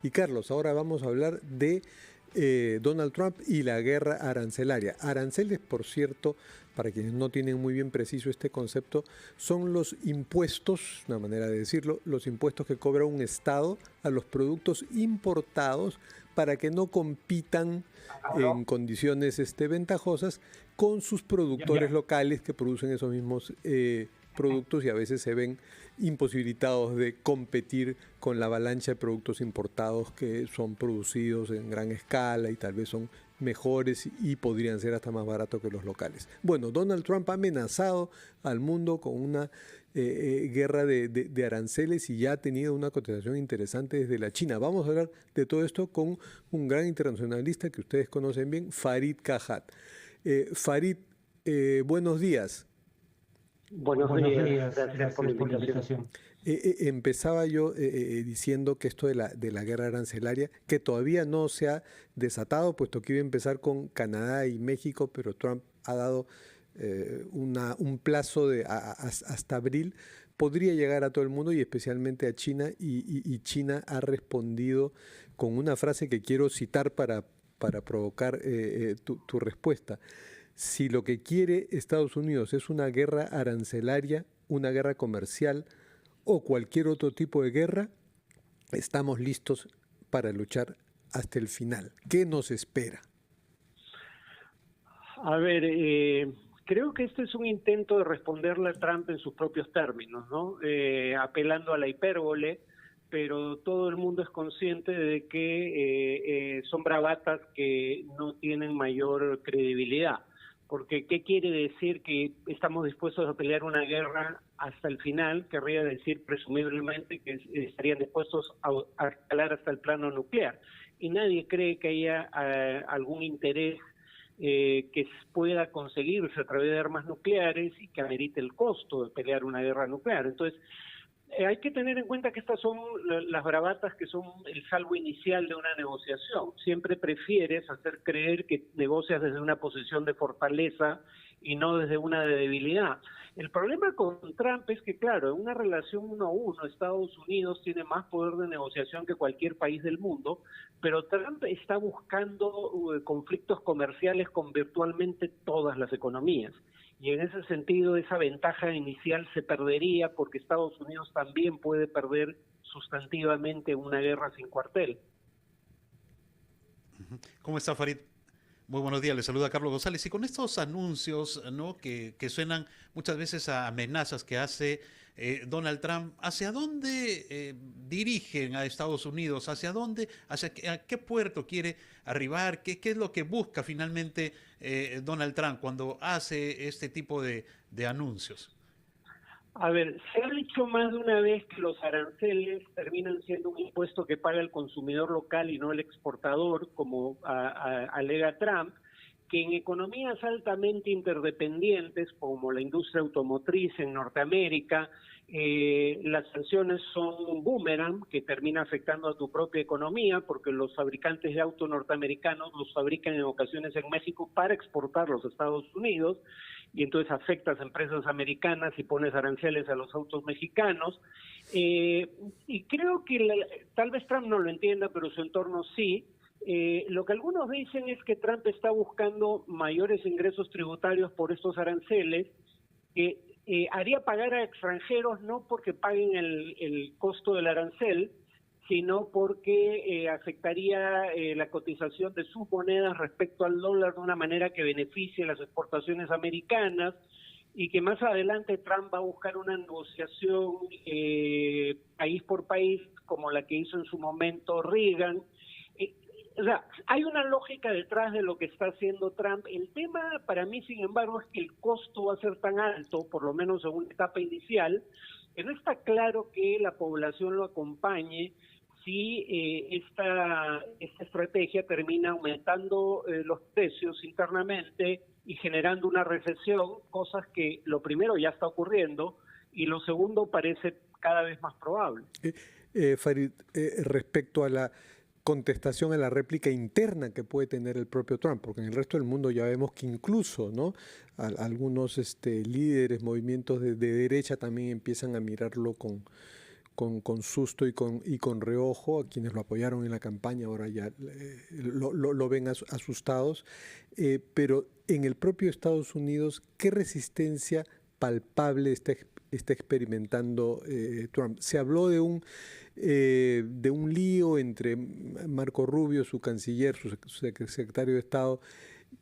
Y Carlos, ahora vamos a hablar de Donald Trump y la guerra arancelaria. Aranceles, por cierto, para quienes no tienen muy bien preciso este concepto, son los impuestos, una manera de decirlo, los impuestos que cobra un Estado a los productos importados para que no compitan en condiciones ventajosas con sus productores locales que producen esos mismos productos y a veces se ven imposibilitados de competir con la avalancha de productos importados que son producidos en gran escala y tal vez son mejores y podrían ser hasta más baratos que los locales. Bueno, Donald Trump ha amenazado al mundo con una guerra de aranceles y ya ha tenido una cotización interesante desde la China. Vamos a hablar de todo esto con un gran internacionalista que ustedes conocen bien, Farid Kajat. Farid, buenos días. Buenos Buenos días, días, gracias por la gracias por la invitación. invitación. Empezaba yo diciendo que esto de la guerra arancelaria, que todavía no se ha desatado, puesto que iba a empezar con Canadá y México, pero Trump ha dado un plazo hasta abril, podría llegar a todo el mundo y especialmente a China, y China ha respondido con una frase que quiero citar para provocar tu respuesta. Si lo que quiere Estados Unidos es una guerra arancelaria, una guerra comercial o cualquier otro tipo de guerra, estamos listos para luchar hasta el final. ¿Qué nos espera? A ver, creo que este es un intento de responderle a Trump en sus propios términos, ¿no? Apelando a la hipérbole, pero todo el mundo es consciente de que son bravatas que no tienen mayor credibilidad. Porque, ¿qué quiere decir que estamos dispuestos a pelear una guerra hasta el final? Querría decir, presumiblemente, que estarían dispuestos a escalar hasta el plano nuclear. Y nadie cree que haya algún interés que pueda conseguirse a través de armas nucleares y que amerite el costo de pelear una guerra nuclear. Entonces, hay que tener en cuenta que estas son las bravatas que son el salvo inicial de una negociación. Siempre prefieres hacer creer que negocias desde una posición de fortaleza y no desde una de debilidad. El problema con Trump es que, claro, en una relación uno a uno, Estados Unidos tiene más poder de negociación que cualquier país del mundo, pero Trump está buscando conflictos comerciales con virtualmente todas las economías. Y en ese sentido, esa ventaja inicial se perdería porque Estados Unidos también puede perder sustantivamente una guerra sin cuartel. ¿Cómo está, Farid? Muy buenos días, le saluda Carlos González. Y con estos anuncios, ¿no?, que suenan muchas veces a amenazas que hace Donald Trump, ¿hacia dónde dirigen a Estados Unidos? ¿Hacia dónde? ¿A qué puerto quiere arribar? ¿Qué es lo que busca finalmente Donald Trump cuando hace este tipo de anuncios? A ver, se ha dicho más de una vez que los aranceles terminan siendo un impuesto que paga el consumidor local y no el exportador, como alega Trump, que en economías altamente interdependientes, como la industria automotriz en Norteamérica, las sanciones son un boomerang que termina afectando a tu propia economía, porque los fabricantes de autos norteamericanos los fabrican en ocasiones en México para exportarlos a Estados Unidos, y entonces afectas a empresas americanas y pones aranceles a los autos mexicanos. Y creo que tal vez Trump no lo entienda, pero su entorno sí. Lo que algunos dicen es que Trump está buscando mayores ingresos tributarios por estos aranceles, que haría pagar a extranjeros no porque paguen el costo del arancel, sino porque afectaría la cotización de sus monedas respecto al dólar de una manera que beneficie las exportaciones americanas, y que más adelante Trump va a buscar una negociación país por país, como la que hizo en su momento Reagan. O sea, hay una lógica detrás de lo que está haciendo Trump. El tema para mí, sin embargo, es que el costo va a ser tan alto, por lo menos en una etapa inicial, que no está claro que la población lo acompañe si esta estrategia termina aumentando los precios internamente y generando una recesión, cosas que lo primero ya está ocurriendo y lo segundo parece cada vez más probable. Farid, respecto a la contestación a la réplica interna que puede tener el propio Trump, porque en el resto del mundo ya vemos que incluso, ¿no?, algunos líderes, movimientos de derecha también empiezan a mirarlo con susto y con reojo. A quienes lo apoyaron en la campaña ahora ya lo ven asustados. Pero en el propio Estados Unidos, ¿qué resistencia palpable está experimentando Trump? Se habló de un lío entre Marco Rubio, su canciller, su secretario de Estado,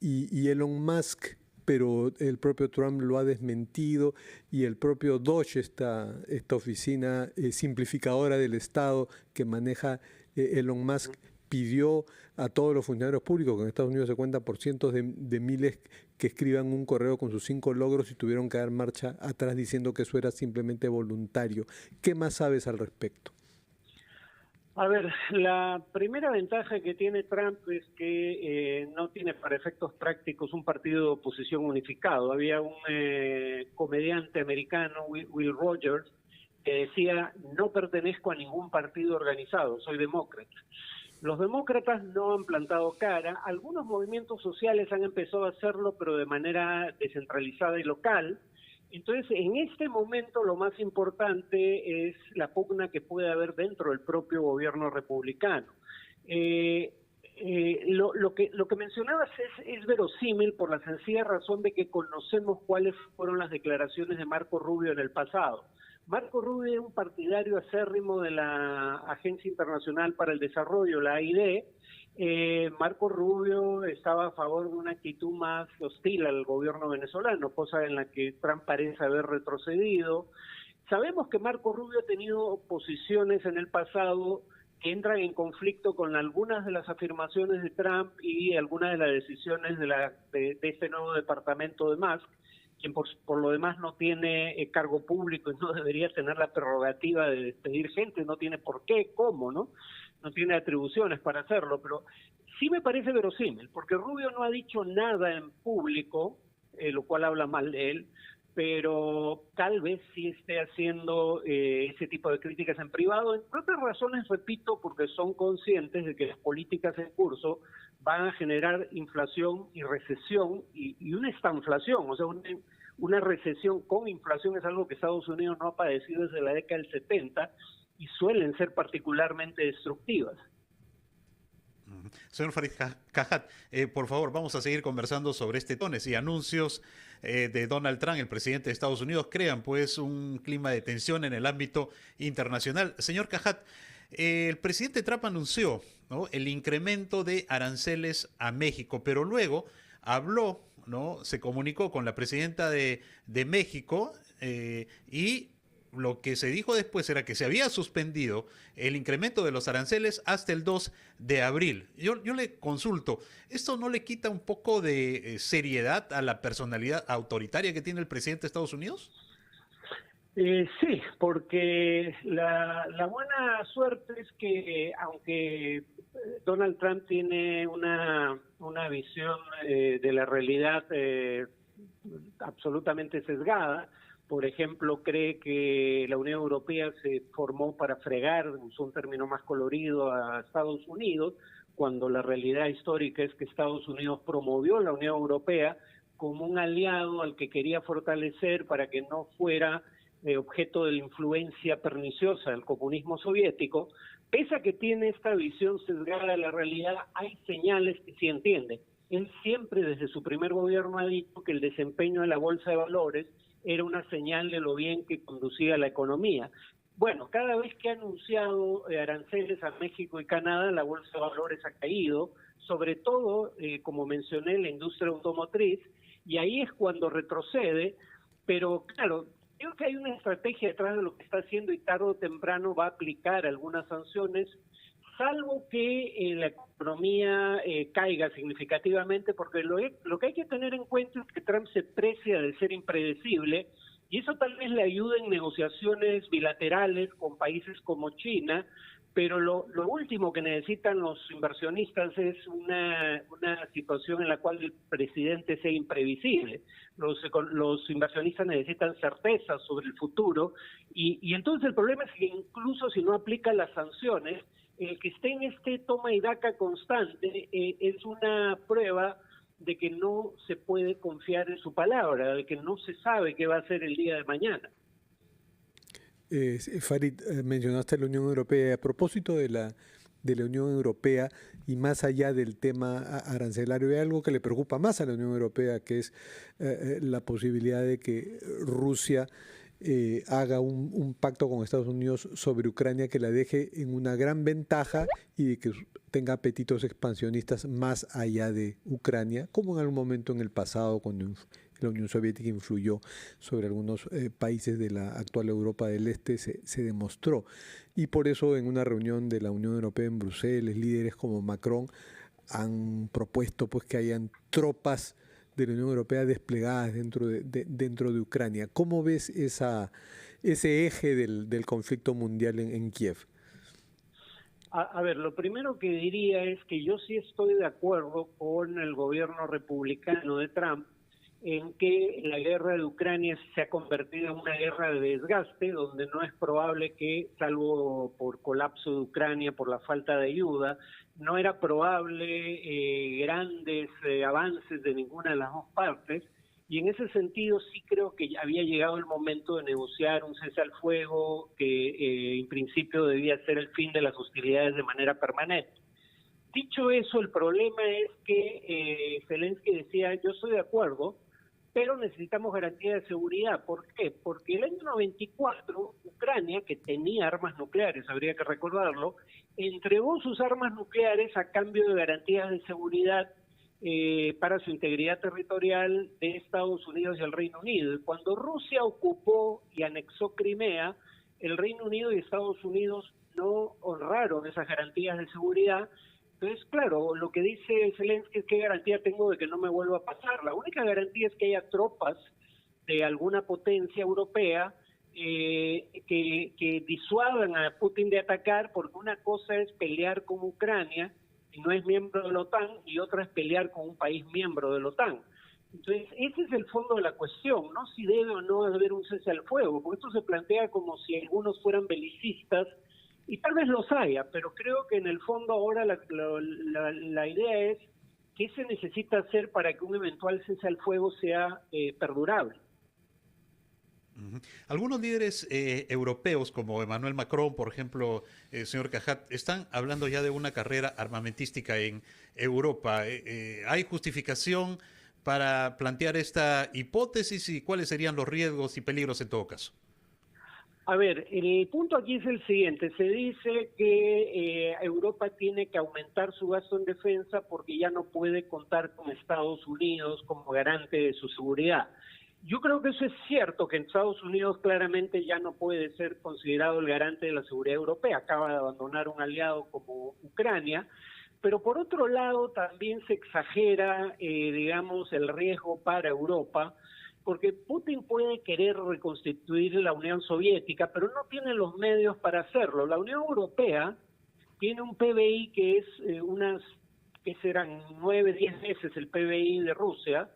y Elon Musk, pero el propio Trump lo ha desmentido, y el propio DOGE, esta oficina simplificadora del Estado que maneja Elon Musk, pidió a todos los funcionarios públicos, que en Estados Unidos se cuenta por cientos de miles, que escriban un correo con sus 5 logros, y tuvieron que dar marcha atrás diciendo que eso era simplemente voluntario. ¿Qué más sabes al respecto? A ver, la primera ventaja que tiene Trump es que no tiene para efectos prácticos un partido de oposición unificado. Había un comediante americano, Will Rogers, que decía: no pertenezco a ningún partido organizado, soy demócrata. Los demócratas no han plantado cara. Algunos movimientos sociales han empezado a hacerlo, pero de manera descentralizada y local. Entonces, en este momento lo más importante es la pugna que puede haber dentro del propio gobierno republicano. Lo que mencionabas es verosímil por la sencilla razón de que conocemos cuáles fueron las declaraciones de Marco Rubio en el pasado. Marco Rubio es un partidario acérrimo de la Agencia Internacional para el Desarrollo, la AID. Marco Rubio estaba a favor de una actitud más hostil al gobierno venezolano, cosa en la que Trump parece haber retrocedido. Sabemos que Marco Rubio ha tenido posiciones en el pasado que entran en conflicto con algunas de las afirmaciones de Trump y algunas de las decisiones de este nuevo departamento de Musk, quien por lo demás no tiene cargo público y no debería tener la prerrogativa de despedir gente, no tiene por qué, cómo, ¿no? No tiene atribuciones para hacerlo, pero sí me parece verosímil, porque Rubio no ha dicho nada en público, lo cual habla mal de él, pero tal vez sí esté haciendo ese tipo de críticas en privado, entre otras razones, repito, porque son conscientes de que las políticas en curso van a generar inflación y recesión y una estanflación, o sea, una recesión con inflación es algo que Estados Unidos no ha padecido desde la década del 70 y suelen ser particularmente destructivas. Señor Farid Cajat, por favor, vamos a seguir conversando sobre este tono y anuncios de Donald Trump, el presidente de Estados Unidos, crean pues un clima de tensión en el ámbito internacional. Señor Cajat, el presidente Trump anunció, ¿no?, el incremento de aranceles a México, pero luego habló, ¿no?, se comunicó con la presidenta de México y lo que se dijo después era que se había suspendido el incremento de los aranceles hasta el 2 de abril. Yo le consulto, ¿esto no le quita un poco de seriedad a la personalidad autoritaria que tiene el presidente de Estados Unidos? Sí, porque la buena suerte es que aunque Donald Trump tiene una visión de la realidad absolutamente sesgada, por ejemplo, cree que la Unión Europea se formó para fregar, usó un término más colorido, a Estados Unidos, cuando la realidad histórica es que Estados Unidos promovió la Unión Europea como un aliado al que quería fortalecer para que no fuera objeto de la influencia perniciosa del comunismo soviético. Pese a que tiene esta visión sesgada de la realidad, hay señales que sí entiende. Él siempre, desde su primer gobierno, ha dicho que el desempeño de la Bolsa de Valores era una señal de lo bien que conducía la economía. Bueno, cada vez que ha anunciado aranceles a México y Canadá, la Bolsa de Valores ha caído, sobre todo, como mencioné, la industria automotriz, y ahí es cuando retrocede, pero claro, creo que hay una estrategia detrás de lo que está haciendo y tarde o temprano va a aplicar algunas sanciones, salvo que la economía caiga significativamente, porque lo que hay que tener en cuenta es que Trump se precia de ser impredecible, y eso tal vez le ayude en negociaciones bilaterales con países como China, pero lo último que necesitan los inversionistas es una situación en la cual el presidente sea imprevisible. Los inversionistas necesitan certeza sobre el futuro, y entonces el problema es que incluso si no aplica las sanciones, el que esté en este toma y daca constante es una prueba de que no se puede confiar en su palabra, de que no se sabe qué va a hacer el día de mañana. Farid, mencionaste la Unión Europea. A propósito de la Unión Europea y más allá del tema arancelario, hay algo que le preocupa más a la Unión Europea, que es la posibilidad de que Rusia haga un pacto con Estados Unidos sobre Ucrania que la deje en una gran ventaja y de que tenga apetitos expansionistas más allá de Ucrania, como en algún momento en el pasado cuando la Unión Soviética influyó sobre algunos países de la actual Europa del Este, se demostró. Y por eso en una reunión de la Unión Europea en Bruselas, líderes como Macron han propuesto pues, que hayan tropas de la Unión Europea desplegadas dentro de Ucrania. ¿Cómo ves ese eje del conflicto mundial en Kiev? A ver, lo primero que diría es que yo sí estoy de acuerdo con el gobierno republicano de Trump en que la guerra de Ucrania se ha convertido en una guerra de desgaste, donde no es probable que, salvo por colapso de Ucrania, por la falta de ayuda, no era probable grandes avances de ninguna de las dos partes, y en ese sentido sí creo que ya había llegado el momento de negociar un cese al fuego que en principio debía ser el fin de las hostilidades de manera permanente. Dicho eso, el problema es que Zelensky decía, yo estoy de acuerdo, pero necesitamos garantía de seguridad. ¿Por qué? Porque el año 94, Ucrania, que tenía armas nucleares, habría que recordarlo, entregó sus armas nucleares a cambio de garantías de seguridad para su integridad territorial de Estados Unidos y el Reino Unido. Y cuando Rusia ocupó y anexó Crimea, el Reino Unido y Estados Unidos no honraron esas garantías de seguridad. Entonces, claro, lo que dice Zelensky es qué garantía tengo de que no me vuelva a pasar. La única garantía es que haya tropas de alguna potencia europea que disuadan a Putin de atacar, porque una cosa es pelear con Ucrania, y no es miembro de la OTAN, y otra es pelear con un país miembro de la OTAN. Entonces, ese es el fondo de la cuestión, no si debe o no haber un cese al fuego, porque esto se plantea como si algunos fueran belicistas, y tal vez los haya, pero creo que en el fondo ahora la idea es qué se necesita hacer para que un eventual cese al fuego sea perdurable. Algunos líderes europeos, como Emmanuel Macron, por ejemplo, señor Cajat, están hablando ya de una carrera armamentística en Europa. ¿Hay justificación para plantear esta hipótesis y cuáles serían los riesgos y peligros en todo caso? A ver, el punto aquí es el siguiente. Se dice que Europa tiene que aumentar su gasto en defensa porque ya no puede contar con Estados Unidos como garante de su seguridad. Yo creo que eso es cierto, que en Estados Unidos claramente ya no puede ser considerado el garante de la seguridad europea. Acaba de abandonar un aliado como Ucrania. Pero por otro lado también se exagera, digamos, el riesgo para Europa, porque Putin puede querer reconstituir la Unión Soviética, pero no tiene los medios para hacerlo. La Unión Europea tiene un PBI que es que serán 9, 10 veces el PBI de Rusia,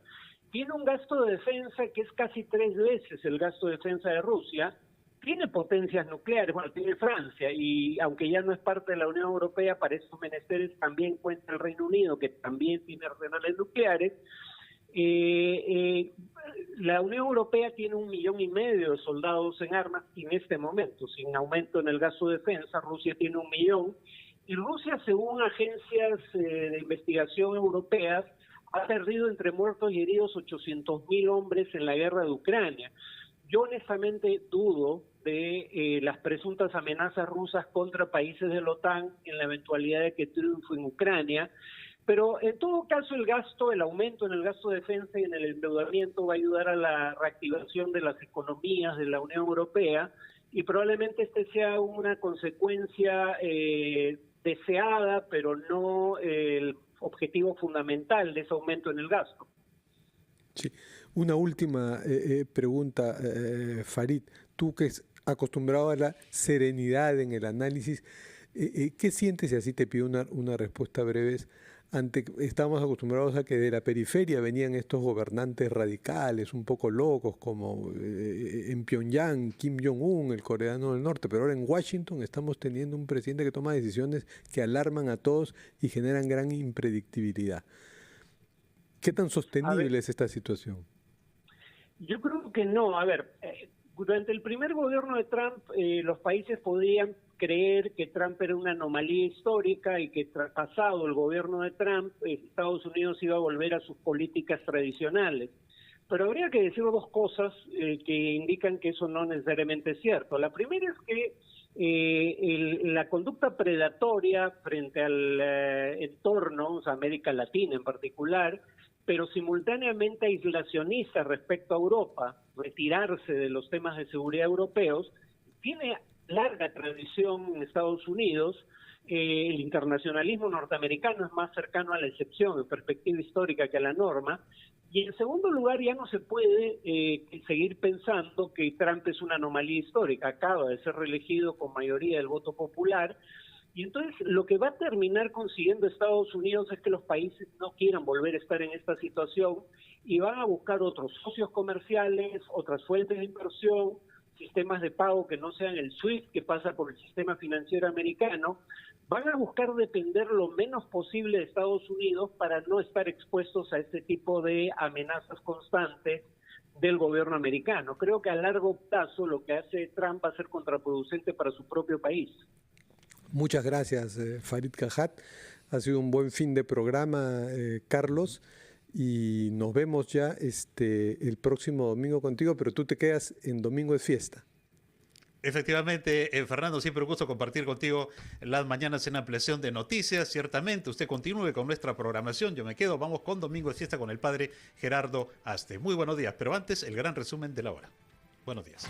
tiene un gasto de defensa que es casi 3 veces el gasto de defensa de Rusia, tiene potencias nucleares, bueno, tiene Francia, y aunque ya no es parte de la Unión Europea, para esos menesteres también cuenta el Reino Unido, que también tiene arsenales nucleares. La Unión Europea tiene 1,5 millones de soldados en armas en este momento, sin aumento en el gasto de defensa. Rusia tiene 1 millón, y Rusia, según agencias de investigación europeas, ha perdido entre muertos y heridos 800.000 hombres en la guerra de Ucrania. Yo honestamente dudo de las presuntas amenazas rusas contra países de la OTAN en la eventualidad de que triunfe en Ucrania. Pero en todo caso el aumento en el gasto de defensa y en el endeudamiento va a ayudar a la reactivación de las economías de la Unión Europea, y probablemente este sea una consecuencia deseada, pero no el objetivo fundamental de ese aumento en el gasto. Sí. Una última pregunta, Farid. Tú que es acostumbrado a la serenidad en el análisis, ¿qué sientes, y así te pido una respuesta breve? Estábamos acostumbrados a que de la periferia venían estos gobernantes radicales, un poco locos, como en Pyongyang, Kim Jong-un, el coreano del norte, pero ahora en Washington estamos teniendo un presidente que toma decisiones que alarman a todos y generan gran impredictibilidad. ¿Qué tan sostenible es esta situación? Yo creo que no. A ver, durante el primer gobierno de Trump, los países podían creer que Trump era una anomalía histórica y que pasado el gobierno de Trump, Estados Unidos iba a volver a sus políticas tradicionales. Pero habría que decir dos cosas que indican que eso no necesariamente es cierto. La primera es que la conducta predatoria frente al entorno, o sea, América Latina en particular, pero simultáneamente aislacionista respecto a Europa, retirarse de los temas de seguridad europeos, tiene larga tradición en Estados Unidos. El internacionalismo norteamericano es más cercano a la excepción en perspectiva histórica que a la norma. Y en segundo lugar, ya no se puede seguir pensando que Trump es una anomalía histórica. Acaba de ser reelegido con mayoría del voto popular. Y entonces lo que va a terminar consiguiendo Estados Unidos es que los países no quieran volver a estar en esta situación y van a buscar otros socios comerciales, otras fuentes de inversión, sistemas de pago que no sean el SWIFT, que pasa por el sistema financiero americano. Van a buscar depender lo menos posible de Estados Unidos para no estar expuestos a este tipo de amenazas constantes del gobierno americano. Creo que a largo plazo lo que hace Trump va a ser contraproducente para su propio país. Muchas gracias, Farid Cajat. Ha sido un buen fin de programa, Carlos, y nos vemos ya el próximo domingo contigo, pero tú te quedas en domingo de fiesta. Efectivamente, Fernando, siempre un gusto compartir contigo las mañanas en ampliación de noticias. Ciertamente, usted continúe con nuestra programación. Yo me quedo, vamos con Domingo de Fiesta con el padre Gerardo Aste. Muy buenos días, pero antes el gran resumen de la hora. Buenos días.